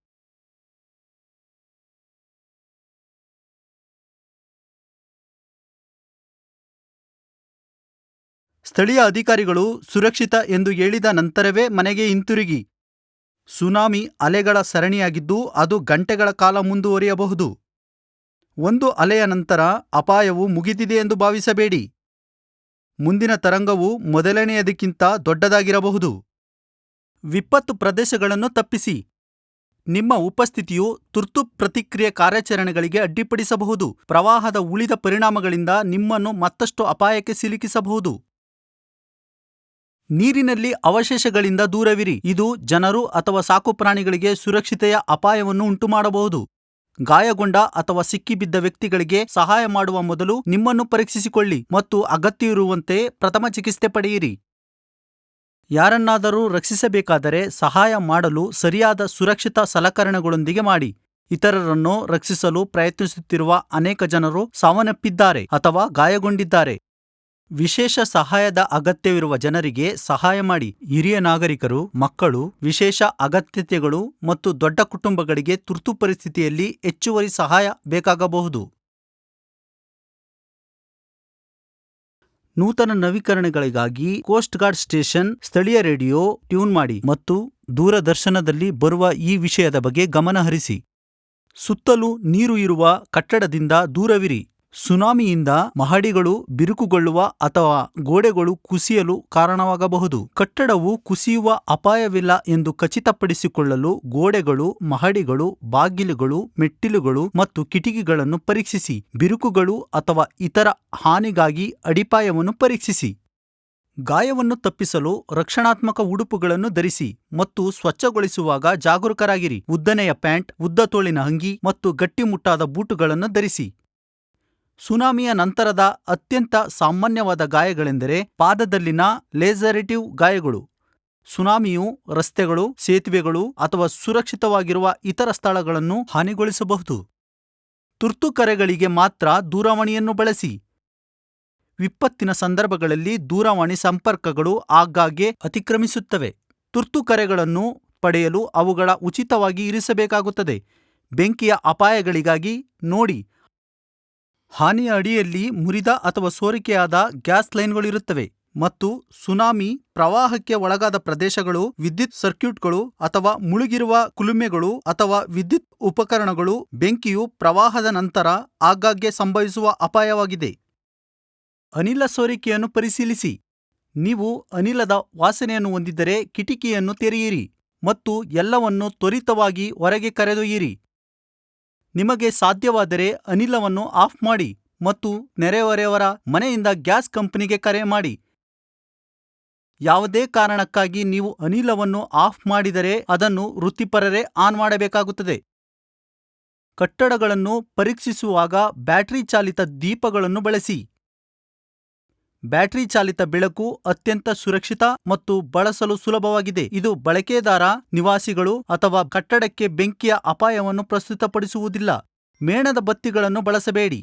ಸ್ಥಳೀಯ ಅಧಿಕಾರಿಗಳು ಸುರಕ್ಷಿತ ಎಂದು ಹೇಳಿದ ನಂತರವೇ ಮನೆಗೆ ಹಿಂತಿರುಗಿ. ಸುನಾಮಿ ಅಲೆಗಳ ಸರಣಿಯಾಗಿದ್ದು ಅದು ಗಂಟೆಗಳ ಕಾಲ ಮುಂದುವರಿಯಬಹುದು. ಒಂದು ಅಲೆಯ ನಂತರ ಅಪಾಯವು ಮುಗಿದಿದೆ ಎಂದು ಭಾವಿಸಬೇಡಿ. ಮುಂದಿನ ತರಂಗವು ಮೊದಲನೆಯದಕ್ಕಿಂತ ದೊಡ್ಡದಾಗಿರಬಹುದು. ವಿಪತ್ತು ಪ್ರದೇಶಗಳನ್ನು ತಪ್ಪಿಸಿ. ನಿಮ್ಮ ಉಪಸ್ಥಿತಿಯು ತುರ್ತು ಪ್ರತಿಕ್ರಿಯೆ ಕಾರ್ಯಾಚರಣೆಗಳಿಗೆ ಅಡ್ಡಿಪಡಿಸಬಹುದು. ಪ್ರವಾಹದ ಉಳಿದ ಪರಿಣಾಮಗಳಿಂದ ನಿಮ್ಮನ್ನು ಮತ್ತಷ್ಟು ಅಪಾಯಕ್ಕೆ ಸಿಲುಕಿಸಬಹುದು. ನೀರಿನಲ್ಲಿ ಅವಶೇಷಗಳಿಂದ ದೂರವಿರಿ. ಇದು ಜನರು ಅಥವಾ ಸಾಕುಪ್ರಾಣಿಗಳಿಗೆ ಸುರಕ್ಷತೆಯ ಅಪಾಯವನ್ನು ಉಂಟುಮಾಡಬಹುದು. ಗಾಯಗೊಂಡ ಅಥವಾ ಸಿಕ್ಕಿಬಿದ್ದ ವ್ಯಕ್ತಿಗಳಿಗೆ ಸಹಾಯ ಮಾಡುವ ಮೊದಲು ನಿಮ್ಮನ್ನು ಪರೀಕ್ಷಿಸಿಕೊಳ್ಳಿ ಮತ್ತು ಅಗತ್ಯವಿರುವಂತೆ ಪ್ರಥಮ ಚಿಕಿತ್ಸೆ ಪಡೆಯಿರಿ. ಯಾರನ್ನಾದರೂ ರಕ್ಷಿಸಬೇಕಾದರೆ ಸಹಾಯ ಮಾಡಲು ಸರಿಯಾದ ಸುರಕ್ಷಿತ ಸಲಕರಣೆಗಳೊಂದಿಗೆ ಮಾಡಿ. ಇತರರನ್ನು ರಕ್ಷಿಸಲು ಪ್ರಯತ್ನಿಸುತ್ತಿರುವ ಅನೇಕ ಜನರು ಸಾವನ್ನಪ್ಪಿದ್ದಾರೆ ಅಥವಾ ಗಾಯಗೊಂಡಿದ್ದಾರೆ. ವಿಶೇಷ ಸಹಾಯದ ಅಗತ್ಯವಿರುವ ಜನರಿಗೆ ಸಹಾಯ ಮಾಡಿ. ಹಿರಿಯ ನಾಗರಿಕರು, ಮಕ್ಕಳು, ವಿಶೇಷ ಅಗತ್ಯತೆಗಳು ಮತ್ತು ದೊಡ್ಡ ಕುಟುಂಬಗಳಿಗೆ ತುರ್ತು ಪರಿಸ್ಥಿತಿಯಲ್ಲಿ ಹೆಚ್ಚುವರಿ ಸಹಾಯ ಬೇಕಾಗಬಹುದು. ನೂತನ ನವೀಕರಣಗಳಿಗಾಗಿ ಕೋಸ್ಟ್ ಗಾರ್ಡ್ ಸ್ಟೇಷನ್, ಸ್ಥಳೀಯ ರೇಡಿಯೋ ಟ್ಯೂನ್ ಮಾಡಿ ಮತ್ತು ದೂರದರ್ಶನದಲ್ಲಿ ಬರುವ ಈ ವಿಷಯದ ಬಗ್ಗೆ ಗಮನ ಹರಿಸಿ. ಸುತ್ತಲೂ ನೀರು ಇರುವ ಕಟ್ಟಡದಿಂದ ದೂರವಿರಿ. ಸುನಾಮಿಯಿಂದ ಮಹಡಿಗಳು ಬಿರುಕುಗೊಳ್ಳುವ ಅಥವಾ ಗೋಡೆಗಳು ಕುಸಿಯಲು ಕಾರಣವಾಗಬಹುದು. ಕಟ್ಟಡವು ಕುಸಿಯುವ ಅಪಾಯವಿಲ್ಲ ಎಂದು ಖಚಿತಪಡಿಸಿಕೊಳ್ಳಲು ಗೋಡೆಗಳು, ಮಹಡಿಗಳು, ಬಾಗಿಲುಗಳು, ಮೆಟ್ಟಿಲುಗಳು ಮತ್ತು ಕಿಟಕಿಗಳನ್ನು ಪರೀಕ್ಷಿಸಿ. ಬಿರುಕುಗಳು ಅಥವಾ ಇತರ ಹಾನಿಗಾಗಿ ಅಡಿಪಾಯವನ್ನು ಪರೀಕ್ಷಿಸಿ. ಗಾಯವನ್ನು ತಪ್ಪಿಸಲು ರಕ್ಷಣಾತ್ಮಕ ಉಡುಪುಗಳನ್ನು ಧರಿಸಿ ಮತ್ತು ಸ್ವಚ್ಛಗೊಳಿಸುವಾಗ ಜಾಗರೂಕರಾಗಿರಿ. ಉದ್ದನೆಯ ಪ್ಯಾಂಟ್, ಉದ್ದ ತೋಳಿನ ಅಂಗಿ ಮತ್ತು ಗಟ್ಟಿಮುಟ್ಟಾದ ಬೂಟುಗಳನ್ನು ಧರಿಸಿ. ಸುನಾಮಿಯ ನಂತರದ ಅತ್ಯಂತ ಸಾಮಾನ್ಯವಾದ ಗಾಯಗಳೆಂದರೆ ಪಾದದಲ್ಲಿನ ಲೇಸರೇಟಿವ್ ಗಾಯಗಳು. ಸುನಾಮಿಯು ರಸ್ತೆಗಳು, ಸೇತುವೆಗಳು ಅಥವಾ ಸುರಕ್ಷಿತವಾಗಿರುವ ಇತರ ಸ್ಥಳಗಳನ್ನು ಹಾನಿಗೊಳಿಸಬಹುದು. ತುರ್ತು ಕರೆಗಳಿಗೆ ಮಾತ್ರ ದೂರವಾಣಿಯನ್ನು ಬಳಸಿ. ವಿಪತ್ತಿನ ಸಂದರ್ಭಗಳಲ್ಲಿ ದೂರವಾಣಿ ಸಂಪರ್ಕಗಳು ಆಗಾಗ್ಗೆ ಅತಿಕ್ರಮಿಸುತ್ತವೆ. ತುರ್ತು ಕರೆಗಳನ್ನು ಪಡೆಯಲು ಅವುಗಳ ಉಚಿತವಾಗಿ ಇರಿಸಬೇಕಾಗುತ್ತದೆ. ಬೆಂಕಿಯ ಅಪಾಯಗಳಿಗಾಗಿ ನೋಡಿ. ಹಾನಿಯ ಅಡಿಯಲ್ಲಿ ಮುರಿದ ಅಥವಾ ಸೋರಿಕೆಯಾದ ಗ್ಯಾಸ್ ಲೈನ್ಗಳಿರುತ್ತವೆ ಮತ್ತು ಸುನಾಮಿ ಪ್ರವಾಹಕ್ಕೆ ಒಳಗಾದ ಪ್ರದೇಶಗಳು, ವಿದ್ಯುತ್ ಸರ್ಕ್ಯೂಟ್ಗಳು ಅಥವಾ ಮುಳುಗಿರುವ ಕುಲುಮೆಗಳು ಅಥವಾ ವಿದ್ಯುತ್ ಉಪಕರಣಗಳು ಬೆಂಕಿಯು ಪ್ರವಾಹದ ನಂತರ ಆಗಾಗ್ಗೆ ಸಂಭವಿಸುವ ಅಪಾಯವಾಗಿದೆ. ಅನಿಲ ಸೋರಿಕೆಯನ್ನು ಪರಿಶೀಲಿಸಿ. ನೀವು ಅನಿಲದ ವಾಸನೆಯನ್ನು ಹೊಂದಿದ್ದರೆ ಕಿಟಕಿಯನ್ನು ತೆರೆಯಿರಿ ಮತ್ತು ಎಲ್ಲವನ್ನು ತ್ವರಿತವಾಗಿ ಹೊರಗೆ ಕರೆದೊಯ್ಯಿರಿ. ನಿಮಗೆ ಸಾಧ್ಯವಾದರೆ ಅನಿಲವನ್ನು ಆಫ್ ಮಾಡಿ ಮತ್ತು ನೆರೆಹೊರೆಯವರ ಮನೆಯಿಂದ ಗ್ಯಾಸ್ ಕಂಪನಿಗೆ ಕರೆ ಮಾಡಿ. ಯಾವುದೇ ಕಾರಣಕ್ಕಾಗಿ ನೀವು ಅನಿಲವನ್ನು ಆಫ್ ಮಾಡಿದರೆ ಅದನ್ನು ವೃತ್ತಿಪರರೇ ಆನ್ ಮಾಡಬೇಕಾಗುತ್ತದೆ. ಕಟ್ಟಡಗಳನ್ನು ಪರೀಕ್ಷಿಸುವಾಗ ಬ್ಯಾಟರಿ ಚಾಲಿತ ದೀಪಗಳನ್ನು ಬಳಸಿ. ಬ್ಯಾಟರಿ ಚಾಲಿತ ಬೆಳಕು ಅತ್ಯಂತ ಸುರಕ್ಷಿತ ಮತ್ತು ಬಳಸಲು ಸುಲಭವಾಗಿದೆ. ಇದು ಬಳಕೆದಾರ, ನಿವಾಸಿಗಳು ಅಥವಾ ಕಟ್ಟಡಕ್ಕೆ ಬೆಂಕಿಯ ಅಪಾಯವನ್ನು ಪ್ರಸ್ತುತಪಡಿಸುವುದಿಲ್ಲ. ಮೇಣದ ಬತ್ತಿಗಳನ್ನು ಬಳಸಬೇಡಿ.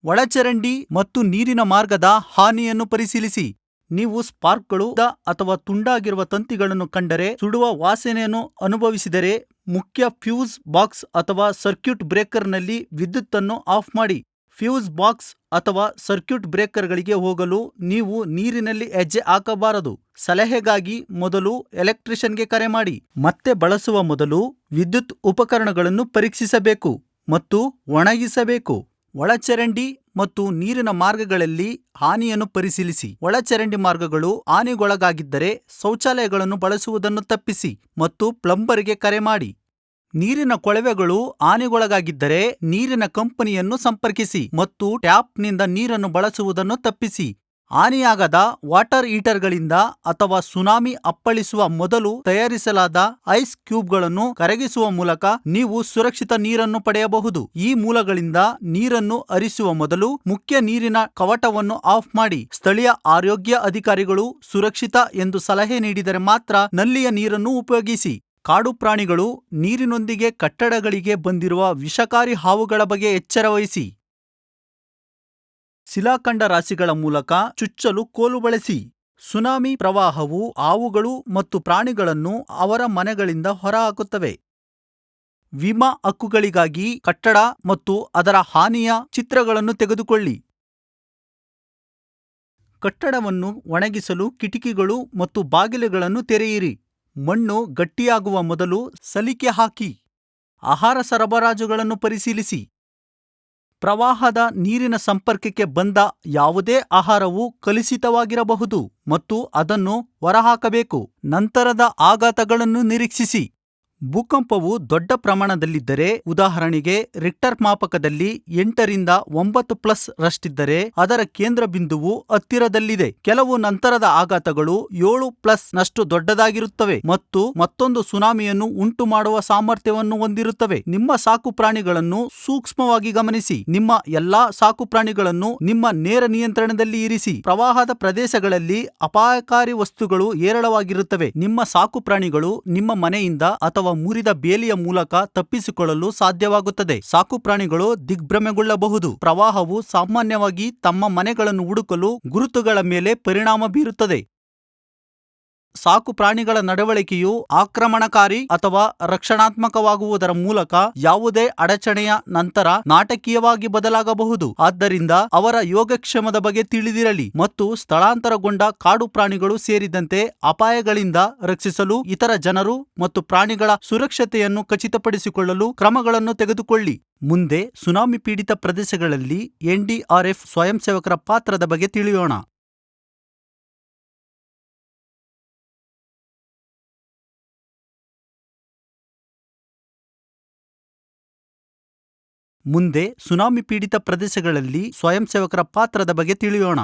ಒಳಚರಂಡಿ ಮತ್ತು ನೀರಿನ ಮಾರ್ಗದ ಹಾನಿಯನ್ನು ಪರಿಶೀಲಿಸಿ. ನೀವು ಸ್ಪಾರ್ಕ್ಗಳು ಅಥವಾ ತುಂಡಾಗಿರುವ ತಂತಿಗಳನ್ನು ಕಂಡರೆ, ಸುಡುವ ವಾಸನೆಯನ್ನು ಅನುಭವಿಸಿದರೆ, ಮುಖ್ಯ ಫ್ಯೂಸ್ ಬಾಕ್ಸ್ ಅಥವಾ ಸರ್ಕ್ಯೂಟ್ ಬ್ರೇಕರ್ನಲ್ಲಿ ವಿದ್ಯುತ್ತನ್ನು ಆಫ್ ಮಾಡಿ. ಫ್ಯೂಸ್ ಬಾಕ್ಸ್ ಅಥವಾ ಸರ್ಕ್ಯೂಟ್ ಬ್ರೇಕರ್ಗಳಿಗೆ ಹೋಗಲು ನೀವು ನೀರಿನಲ್ಲಿ ಹೆಜ್ಜೆ ಹಾಕಬಾರದು. ಸಲಹೆಗಾಗಿ ಮೊದಲು ಎಲೆಕ್ಟ್ರಿಷಿಯನ್ಗೆ ಕರೆ ಮಾಡಿ. ಮತ್ತೆ ಬಳಸುವ ಮೊದಲು ವಿದ್ಯುತ್ ಉಪಕರಣಗಳನ್ನು ಪರೀಕ್ಷಿಸಬೇಕು ಮತ್ತು ಒಣಗಿಸಬೇಕು. ಒಳಚರಂಡಿ ಮತ್ತು ನೀರಿನ ಮಾರ್ಗಗಳಲ್ಲಿ ಹಾನಿಯನ್ನು ಪರಿಶೀಲಿಸಿ. ಒಳಚರಂಡಿ ಮಾರ್ಗಗಳು ಹಾನಿಗೊಳಗಾಗಿದ್ದರೆ ಶೌಚಾಲಯಗಳನ್ನು ಬಳಸುವುದನ್ನು ತಪ್ಪಿಸಿ ಮತ್ತು ಪ್ಲಂಬರ್ಗೆ ಕರೆ ಮಾಡಿ. ನೀರಿನ ಕೊಳವೆಗಳು ಹಾನಿಗೊಳಗಾಗಿದ್ದರೆ ನೀರಿನ ಕಂಪನಿಯನ್ನು ಸಂಪರ್ಕಿಸಿ ಮತ್ತು ಟ್ಯಾಪ್ನಿಂದ ನೀರನ್ನು ಬಳಸುವುದನ್ನು ತಪ್ಪಿಸಿ. ಹಾನಿಯಾಗದ ವಾಟರ್ ಹೀಟರ್ಗಳಿಂದ ಅಥವಾ ಸುನಾಮಿ ಅಪ್ಪಳಿಸುವ ಮೊದಲು ತಯಾರಿಸಲಾದ ಐಸ್ ಕ್ಯೂಬ್ಗಳನ್ನು ಕರಗಿಸುವ ಮೂಲಕ ನೀವು ಸುರಕ್ಷಿತ ನೀರನ್ನು ಪಡೆಯಬಹುದು. ಈ ಮೂಲಗಳಿಂದ ನೀರನ್ನು ಹರಿಸುವ ಮೊದಲು ಮುಖ್ಯ ನೀರಿನ ಕವಾಟವನ್ನು ಆಫ್ ಮಾಡಿ. ಸ್ಥಳೀಯ ಆರೋಗ್ಯ ಅಧಿಕಾರಿಗಳು ಸುರಕ್ಷಿತ ಎಂದು ಸಲಹೆ ನೀಡಿದರೆ ಮಾತ್ರ ನಲ್ಲಿಯ ನೀರನ್ನು ಉಪಯೋಗಿಸಿ. ಕಾಡು ಪ್ರಾಣಿಗಳು, ನೀರಿನೊಂದಿಗೆ ಕಟ್ಟಡಗಳಿಗೆ ಬಂದಿರುವ ವಿಷಕಾರಿ ಹಾವುಗಳ ಬಗ್ಗೆ ಎಚ್ಚರ ವಹಿಸಿ. ಶಿಲಾಖಂಡ ರಾಶಿಗಳ ಮೂಲಕ ಚುಚ್ಚಲು ಕೋಲು ಬಳಸಿ. ಸುನಾಮಿ ಪ್ರವಾಹವು ಹಾವುಗಳು ಮತ್ತು ಪ್ರಾಣಿಗಳನ್ನು ಅವರ ಮನೆಗಳಿಂದ ಹೊರಹಾಕುತ್ತವೆ. ವಿಮಾ ಹಕ್ಕುಗಳಿಗಾಗಿ ಕಟ್ಟಡ ಮತ್ತು ಅದರ ಹಾನಿಯ ಚಿತ್ರಗಳನ್ನು ತೆಗೆದುಕೊಳ್ಳಿ. ಕಟ್ಟಡವನ್ನು ಒಣಗಿಸಲು ಕಿಟಕಿಗಳು ಮತ್ತು ಬಾಗಿಲುಗಳನ್ನು ತೆರೆಯಿರಿ. ಮಣ್ಣು ಗಟ್ಟಿಯಾಗುವ ಮೊದಲು ಸಲಿಕೆ ಹಾಕಿ. ಆಹಾರ ಸರಬರಾಜುಗಳನ್ನು ಪರಿಶೀಲಿಸಿ. ಪ್ರವಾಹದ ನೀರಿನ ಸಂಪರ್ಕಕ್ಕೆ ಬಂದ ಯಾವುದೇ ಆಹಾರವು ಕಲುಷಿತವಾಗಿರಬಹುದು ಮತ್ತು ಅದನ್ನು ಹೊರಹಾಕಬೇಕು. ನಂತರದ ಆಘಾತಗಳನ್ನು ನಿರೀಕ್ಷಿಸಿ. ಭೂಕಂಪವು ದೊಡ್ಡ ಪ್ರಮಾಣದಲ್ಲಿದ್ದರೆ, ಉದಾಹರಣೆಗೆ ರಿಕ್ಟರ್ ಮಾಪಕದಲ್ಲಿ 8ರಿಂದ 9+ ರಷ್ಟಿದ್ದರೆ, ಅದರ ಕೇಂದ್ರ ಬಿಂದುವು ಹತ್ತಿರದಲ್ಲಿದೆ. ಕೆಲವು ನಂತರದ ಆಘಾತಗಳು 7+ ನಷ್ಟು ದೊಡ್ಡದಾಗಿರುತ್ತವೆ ಮತ್ತು ಮತ್ತೊಂದು ಸುನಾಮಿಯನ್ನು ಉಂಟು ಮಾಡುವ ಸಾಮರ್ಥ್ಯವನ್ನು ಹೊಂದಿರುತ್ತವೆ. ನಿಮ್ಮ ಸಾಕು ಪ್ರಾಣಿಗಳನ್ನು ಸೂಕ್ಷ್ಮವಾಗಿ ಗಮನಿಸಿ. ನಿಮ್ಮ ಎಲ್ಲಾ ಸಾಕು ಪ್ರಾಣಿಗಳನ್ನು ನಿಮ್ಮ ನೇರ ನಿಯಂತ್ರಣದಲ್ಲಿ ಇರಿಸಿ. ಪ್ರವಾಹದ ಪ್ರದೇಶಗಳಲ್ಲಿ ಅಪಾಯಕಾರಿ ವಸ್ತುಗಳು ಹೇರಳವಾಗಿರುತ್ತವೆ. ನಿಮ್ಮ ಸಾಕು ಪ್ರಾಣಿಗಳು ನಿಮ್ಮ ಮನೆಯಿಂದ ಅಥವಾ ಮುರಿದ ಬೇಲಿಯ ಮೂಲಕ ತಪ್ಪಿಸಿಕೊಳ್ಳಲು ಸಾಧ್ಯವಾಗುತ್ತದೆ. ಸಾಕು ಪ್ರಾಣಿಗಳು ದಿಗ್ಭ್ರಮೆಗೊಳ್ಳಬಹುದು. ಪ್ರವಾಹವು ಸಾಮಾನ್ಯವಾಗಿ ತಮ್ಮ ಮನೆಗಳನ್ನು ಹುಡುಕಲು ಗುರುತುಗಳ ಮೇಲೆ ಪರಿಣಾಮ ಬೀರುತ್ತದೆ. ಸಾಕು ಪ್ರಾಣಿಗಳ ನಡವಳಿಕೆಯು ಆಕ್ರಮಣಕಾರಿ ಅಥವಾ ರಕ್ಷಣಾತ್ಮಕವಾಗುವುದರ ಮೂಲಕ ಯಾವುದೇ ಅಡಚಣೆಯ ನಂತರ ನಾಟಕೀಯವಾಗಿ ಬದಲಾಗಬಹುದು. ಆದ್ದರಿಂದ ಅವರ ಯೋಗಕ್ಷೇಮದ ಬಗ್ಗೆ ತಿಳಿದಿರಲಿ ಮತ್ತು ಸ್ಥಳಾಂತರಗೊಂಡ ಕಾಡು ಪ್ರಾಣಿಗಳು ಸೇರಿದಂತೆ ಅಪಾಯಗಳಿಂದ ರಕ್ಷಿಸಲು ಇತರ ಜನರು ಮತ್ತು ಪ್ರಾಣಿಗಳ ಸುರಕ್ಷತೆಯನ್ನು ಖಚಿತಪಡಿಸಿಕೊಳ್ಳಲು ಕ್ರಮಗಳನ್ನು ತೆಗೆದುಕೊಳ್ಳಿ. ಮುಂದೆ ಸುನಾಮಿ ಪೀಡಿತ ಪ್ರದೇಶಗಳಲ್ಲಿ NDRF ಸ್ವಯಂ ಸೇವಕರ ಪಾತ್ರದ ಬಗ್ಗೆ ತಿಳಿಯೋಣ. ಮುಂದೆ ಸುನಾಮಿ ಪೀಡಿತ ಪ್ರದೇಶಗಳಲ್ಲಿ ಸ್ವಯಂ ಸೇವಕರ ಪಾತ್ರದ ಬಗ್ಗೆ ತಿಳಿಯೋಣ.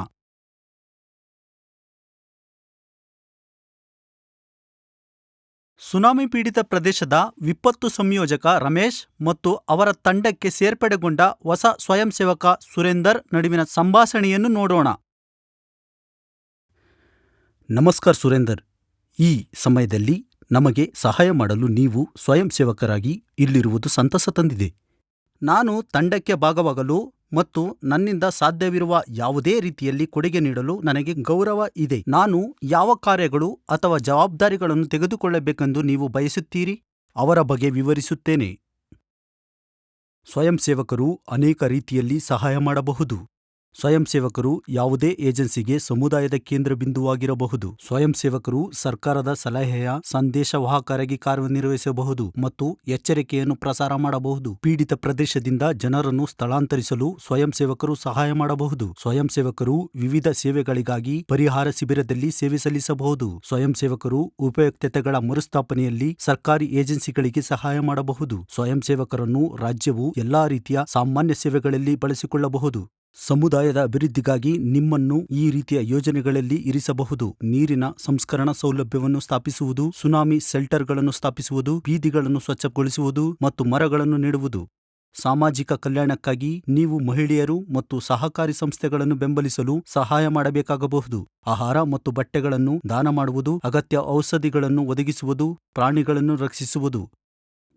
ಸುನಾಮಿ ಪೀಡಿತ ಪ್ರದೇಶದ ವಿಪತ್ತು ಸಂಯೋಜಕ ರಮೇಶ್ ಮತ್ತು ಅವರ ತಂಡಕ್ಕೆ ಸೇರ್ಪಡೆಗೊಂಡ ಹೊಸ ಸ್ವಯಂ ಸೇವಕ ಸುರೇಂದರ್ ನಡುವಿನ ಸಂಭಾಷಣೆಯನ್ನು ನೋಡೋಣ. ನಮಸ್ಕಾರ ಸುರೇಂದರ್, ಈ ಸಮಯದಲ್ಲಿ ನಮಗೆ ಸಹಾಯ ಮಾಡಲು ನೀವು ಸ್ವಯಂ ಸೇವಕರಾಗಿ ಇಲ್ಲಿರುವುದು ಸಂತಸ ತಂದಿದೆ. ನಾನು ತಂಡಕ್ಕೆ ಭಾಗವಾಗಲು ಮತ್ತು ನನ್ನಿಂದ ಸಾಧ್ಯವಿರುವ ಯಾವುದೇ ರೀತಿಯಲ್ಲಿ ಕೊಡುಗೆ ನೀಡಲು ನನಗೆ ಗೌರವ ಇದೆ. ನಾನು ಯಾವ ಕಾರ್ಯಗಳು ಅಥವಾ ಜವಾಬ್ದಾರಿಗಳನ್ನು ತೆಗೆದುಕೊಳ್ಳಬೇಕೆಂದು ನೀವು ಬಯಸುತ್ತೀರಿ? ಅವರ ಬಗ್ಗೆ ವಿವರಿಸುತ್ತೇನೆ. ಸ್ವಯಂ ಸೇವಕರು ಅನೇಕ ರೀತಿಯಲ್ಲಿ ಸಹಾಯ ಮಾಡಬಹುದು. ಸ್ವಯಂ ಸೇವಕರು ಯಾವುದೇ ಏಜೆನ್ಸಿಗೆ ಸಮುದಾಯದ ಕೇಂದ್ರ ಬಿಂದುವಾಗಿರಬಹುದು. ಸ್ವಯಂ ಸೇವಕರು ಸರ್ಕಾರದ ಸಲಹೆಯ ಸಂದೇಶವಾಹಕರಾಗಿ ಕಾರ್ಯನಿರ್ವಹಿಸಬಹುದು ಮತ್ತು ಎಚ್ಚರಿಕೆಯನ್ನು ಪ್ರಸಾರ ಮಾಡಬಹುದು. ಪೀಡಿತ ಪ್ರದೇಶದಿಂದ ಜನರನ್ನು ಸ್ಥಳಾಂತರಿಸಲು ಸ್ವಯಂ ಸೇವಕರು ಸಹಾಯ ಮಾಡಬಹುದು. ಸ್ವಯಂ ಸೇವಕರು ವಿವಿಧ ಸೇವೆಗಳಿಗಾಗಿ ಪರಿಹಾರ ಶಿಬಿರದಲ್ಲಿ ಸೇವೆ ಸಲ್ಲಿಸಬಹುದು. ಸ್ವಯಂ ಸೇವಕರು ಉಪಯುಕ್ತತೆಗಳ ಮರುಸ್ಥಾಪನೆಯಲ್ಲಿ ಸರ್ಕಾರಿ ಏಜೆನ್ಸಿಗಳಿಗೆ ಸಹಾಯ ಮಾಡಬಹುದು. ಸ್ವಯಂ ಸೇವಕರನ್ನು ರಾಜ್ಯವು ಎಲ್ಲಾ ರೀತಿಯ ಸಾಮಾನ್ಯ ಸೇವೆಗಳಲ್ಲಿ ಬಳಸಿಕೊಳ್ಳಬಹುದು. ಸಮುದಾಯದ ಅಭಿವೃದ್ಧಿಗಾಗಿ ನಿಮ್ಮನ್ನು ಈ ರೀತಿಯ ಯೋಜನೆಗಳಲ್ಲಿ ಇರಿಸಬಹುದು. ನೀರಿನ ಸಂಸ್ಕರಣಾ ಸೌಲಭ್ಯವನ್ನು ಸ್ಥಾಪಿಸುವುದು, ಸುನಾಮಿ ಶೆಲ್ಟರ್ಗಳನ್ನು ಸ್ಥಾಪಿಸುವುದು, ಬೀದಿಗಳನ್ನು ಸ್ವಚ್ಛಗೊಳಿಸುವುದು ಮತ್ತು ಮರಗಳನ್ನು ನೆಡುವುದು. ಸಾಮಾಜಿಕ ಕಲ್ಯಾಣಕ್ಕಾಗಿ ನೀವು ಮಹಿಳೆಯರು ಮತ್ತು ಸಹಕಾರಿ ಸಂಸ್ಥೆಗಳನ್ನು ಬೆಂಬಲಿಸಲು ಸಹಾಯ ಮಾಡಬೇಕಾಗಬಹುದು. ಆಹಾರ ಮತ್ತು ಬಟ್ಟೆಗಳನ್ನು ದಾನ ಮಾಡುವುದು, ಅಗತ್ಯ ಔಷಧಿಗಳನ್ನು ಒದಗಿಸುವುದು, ಪ್ರಾಣಿಗಳನ್ನು ರಕ್ಷಿಸುವುದು.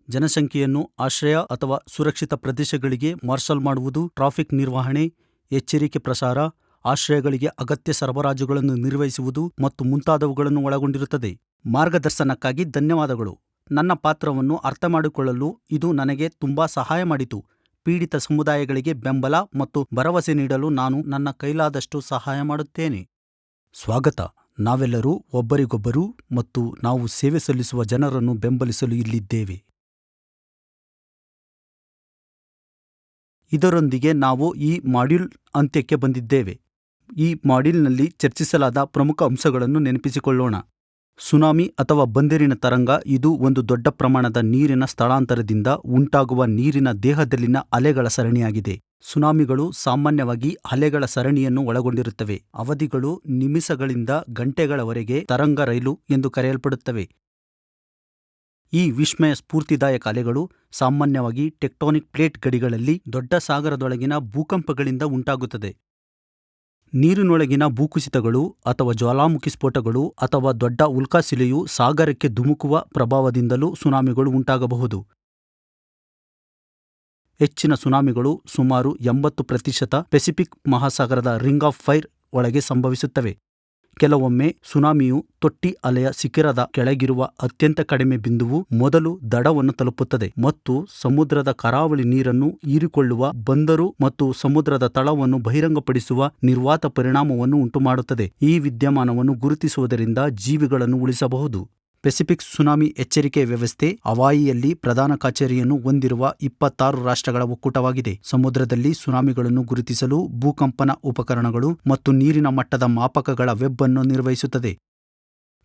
ಜನಸಂಖ್ಯೆಯನ್ನು ಆಶ್ರಯ ಅಥವಾ ಸುರಕ್ಷಿತ ಪ್ರದೇಶಗಳಿಗೆ ಮಾರ್ಷಲ್ ಮಾಡುವುದು, ಟ್ರಾಫಿಕ್ ನಿರ್ವಹಣೆ, ಎಚ್ಚರಿಕೆ ಪ್ರಸಾರ, ಆಶ್ರಯಗಳಿಗೆ ಅಗತ್ಯ ಸರಬರಾಜುಗಳನ್ನು ನಿರ್ವಹಿಸುವುದು ಮತ್ತು ಮುಂತಾದವುಗಳನ್ನು ಒಳಗೊಂಡಿರುತ್ತದೆ. ಮಾರ್ಗದರ್ಶನಕ್ಕಾಗಿ ಧನ್ಯವಾದಗಳು. ನನ್ನ ಪಾತ್ರವನ್ನು ಅರ್ಥಮಾಡಿಕೊಳ್ಳಲು ಇದು ನನಗೆ ತುಂಬಾ ಸಹಾಯ ಮಾಡಿತು. ಪೀಡಿತ ಸಮುದಾಯಗಳಿಗೆ ಬೆಂಬಲ ಮತ್ತು ಭರವಸೆ ನೀಡಲು ನಾನು ನನ್ನ ಕೈಲಾದಷ್ಟು ಸಹಾಯ ಮಾಡುತ್ತೇನೆ. ಸ್ವಾಗತ. ನಾವೆಲ್ಲರೂ ಒಬ್ಬರಿಗೊಬ್ಬರು ಮತ್ತು ನಾವು ಸೇವೆ ಸಲ್ಲಿಸುವ ಜನರನ್ನು ಬೆಂಬಲಿಸಲು ಇಲ್ಲಿದ್ದೇವೆ. ಇದರೊಂದಿಗೆ ನಾವು ಈ ಮಾಡ್ಯೂಲ್ ಅಂತ್ಯಕ್ಕೆ ಬಂದಿದ್ದೇವೆ. ಈ ಮಾಡ್ಯೂಲ್ನಲ್ಲಿ ಚರ್ಚಿಸಲಾದ ಪ್ರಮುಖ ಅಂಶಗಳನ್ನು ನೆನಪಿಸಿಕೊಳ್ಳೋಣ. ಸುನಾಮಿ ಅಥವಾ ಬಂದರಿನ ತರಂಗ ಇದು ಒಂದು ದೊಡ್ಡ ಪ್ರಮಾಣದ ನೀರಿನ ಸ್ಥಳಾಂತರದಿಂದ ಉಂಟಾಗುವ ನೀರಿನ ದೇಹದಲ್ಲಿನ ಅಲೆಗಳ ಸರಣಿಯಾಗಿದೆ. ಸುನಾಮಿಗಳು ಸಾಮಾನ್ಯವಾಗಿ ಅಲೆಗಳ ಸರಣಿಯನ್ನು ಒಳಗೊಂಡಿರುತ್ತವೆ. ಅವಧಿಗಳು ನಿಮಿಷಗಳಿಂದ ಗಂಟೆಗಳವರೆಗೆ ತರಂಗ ರೈಲು ಎಂದು ಕರೆಯಲ್ಪಡುತ್ತವೆ. ಈ ವಿಸ್ಮಯ ಸ್ಫೂರ್ತಿದಾಯಕ ಅಲೆಗಳು ಸಾಮಾನ್ಯವಾಗಿ ಟೆಕ್ಟೋನಿಕ್ ಪ್ಲೇಟ್ ಗಡಿಗಳಲ್ಲಿ ದೊಡ್ಡ ಸಾಗರದೊಳಗಿನ ಭೂಕಂಪಗಳಿಂದ ಉಂಟಾಗುತ್ತದೆ. ನೀರಿನೊಳಗಿನ ಭೂಕುಸಿತಗಳು ಅಥವಾ ಜ್ವಾಲಾಮುಖಿ ಸ್ಫೋಟಗಳು ಅಥವಾ ದೊಡ್ಡ ಉಲ್ಕಾಶಿಲೆಯು ಸಾಗರಕ್ಕೆ ಧುಮುಕುವ ಪ್ರಭಾವದಿಂದಲೂ ಸುನಾಮಿಗಳು ಉಂಟಾಗಬಹುದು. ಹೆಚ್ಚಿನ ಸುನಾಮಿಗಳು ಸುಮಾರು 80% ಪೆಸಿಫಿಕ್ ಮಹಾಸಾಗರದ ರಿಂಗ್ ಆಫ್ ಫೈರ್ ಒಳಗೆ ಸಂಭವಿಸುತ್ತವೆ. ಕೆಲವೊಮ್ಮೆ ಸುನಾಮಿಯು ತೊಟ್ಟಿ ಅಲೆಯ ಶಿಖರದ ಕೆಳಗಿರುವ ಅತ್ಯಂತ ಕಡಿಮೆ ಬಿಂದುವು ಮೊದಲು ದಡವನ್ನು ತಲುಪುತ್ತದೆ ಮತ್ತು ಸಮುದ್ರದ ಕರಾವಳಿ ನೀರನ್ನು ಹೀರಿಕೊಳ್ಳುವ ಬಂದರು ಮತ್ತು ಸಮುದ್ರದ ತಳವನ್ನು ಬಹಿರಂಗಪಡಿಸುವ ನಿರ್ವಾತ ಪರಿಣಾಮವನ್ನು ಉಂಟುಮಾಡುತ್ತದೆ. ಈ ವಿದ್ಯಮಾನವನ್ನು ಗುರುತಿಸುವುದರಿಂದ ಜೀವಿಗಳನ್ನು ಉಳಿಸಬಹುದು. ಪೆಸಿಫಿಕ್ ಸುನಾಮಿ ಎಚ್ಚರಿಕೆ ವ್ಯವಸ್ಥೆ ಹವಾಯಿಯಲ್ಲಿ ಪ್ರಧಾನ ಕಚೇರಿಯನ್ನು ಹೊಂದಿರುವ 26 ರಾಷ್ಟ್ರಗಳ ಒಕ್ಕೂಟವಾಗಿದೆ. ಸಮುದ್ರದಲ್ಲಿ ಸುನಾಮಿಗಳನ್ನು ಗುರುತಿಸಲು ಭೂಕಂಪನ ಉಪಕರಣಗಳು ಮತ್ತು ನೀರಿನ ಮಟ್ಟದ ಮಾಪಕಗಳ ವೆಬ್ ಅನ್ನು ನಿರ್ವಹಿಸುತ್ತದೆ.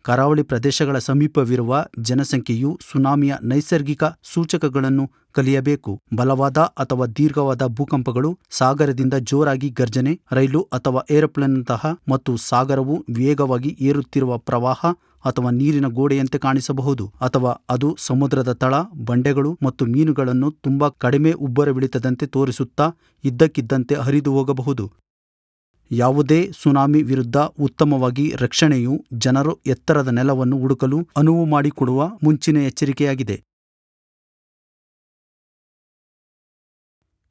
ಕರಾವಳಿ ಪ್ರದೇಶಗಳ ಸಮೀಪವಿರುವ ಜನಸಂಖ್ಯೆಯು ಸುನಾಮಿಯ ನೈಸರ್ಗಿಕ ಸೂಚಕಗಳನ್ನು ಕಲಿಯಬೇಕು. ಬಲವಾದ ಅಥವಾ ದೀರ್ಘವಾದ ಭೂಕಂಪಗಳು, ಸಾಗರದಿಂದ ಜೋರಾಗಿ ಗರ್ಜನೆ, ರೈಲು ಅಥವಾ ಏರೋಪ್ಲೇನ್ನಂತಹ ಮತ್ತು ಸಾಗರವು ವೇಗವಾಗಿ ಏರುತ್ತಿರುವ ಪ್ರವಾಹ ಅಥವಾ ನೀರಿನ ಗೋಡೆಯಂತೆ ಕಾಣಿಸಬಹುದು, ಅಥವಾ ಅದು ಸಮುದ್ರದ ತಳ, ಬಂಡೆಗಳು ಮತ್ತು ಮೀನುಗಳನ್ನು ತುಂಬಾ ಕಡಿಮೆ ಉಬ್ಬರವಿಳಿತದಂತೆ ತೋರಿಸುತ್ತಾ ಇದ್ದಕ್ಕಿದ್ದಂತೆ ಹರಿದು ಹೋಗಬಹುದು. ಯಾವುದೇ ಸುನಾಮಿ ವಿರುದ್ಧ ಉತ್ತಮವಾಗಿ ರಕ್ಷಣೆಯು ಜನರು ಎತ್ತರದ ನೆಲವನ್ನು ಹುಡುಕಲು ಅನುವು ಮಾಡಿಕೊಡುವ ಮುಂಚಿನ ಎಚ್ಚರಿಕೆಯಾಗಿದೆ.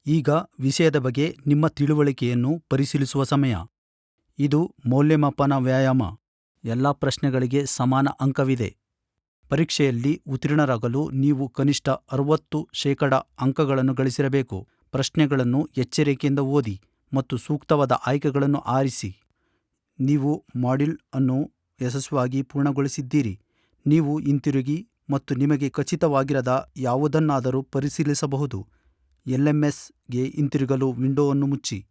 ಈಗ ವಿಷಯದ ಬಗ್ಗೆ ನಿಮ್ಮ ತಿಳುವಳಿಕೆಯನ್ನು ಪರಿಶೀಲಿಸುವ ಸಮಯ. ಇದು ಮೌಲ್ಯಮಾಪನ ವ್ಯಾಯಾಮ. ಎಲ್ಲ ಪ್ರಶ್ನೆಗಳಿಗೆ ಸಮಾನ ಅಂಕವಿದೆ. ಪರೀಕ್ಷೆಯಲ್ಲಿ ಉತ್ತೀರ್ಣರಾಗಲು ನೀವು ಕನಿಷ್ಠ 60% ಅಂಕಗಳನ್ನು ಗಳಿಸಿರಬೇಕು. ಪ್ರಶ್ನೆಗಳನ್ನು ಎಚ್ಚರಿಕೆಯಿಂದ ಓದಿ ಮತ್ತು ಸೂಕ್ತವಾದ ಆಯ್ಕೆಗಳನ್ನು ಆರಿಸಿ. ನೀವು ಮಾಡ್ಯೂಲ್ ಅನ್ನು ಯಶಸ್ವಿಯಾಗಿ ಪೂರ್ಣಗೊಳಿಸಿದ್ದೀರಿ. ನೀವು ಹಿಂತಿರುಗಿ ಮತ್ತು ನಿಮಗೆ ಖಚಿತವಾಗಿರದ ಯಾವುದನ್ನಾದರೂ ಪರಿಶೀಲಿಸಬಹುದು. LMSಗೆ ಹಿಂತಿರುಗಲು ವಿಂಡೋವನ್ನು ಮುಚ್ಚಿ.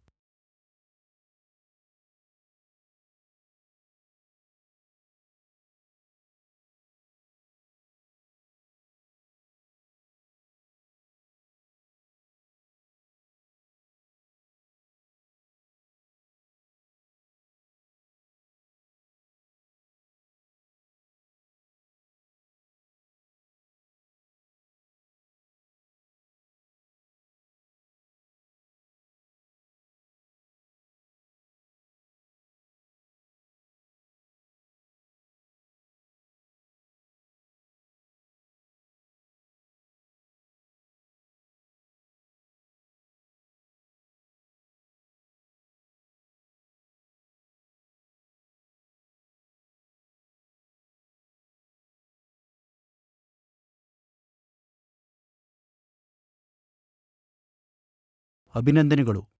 ಅಭಿನಂದನೆಗಳು.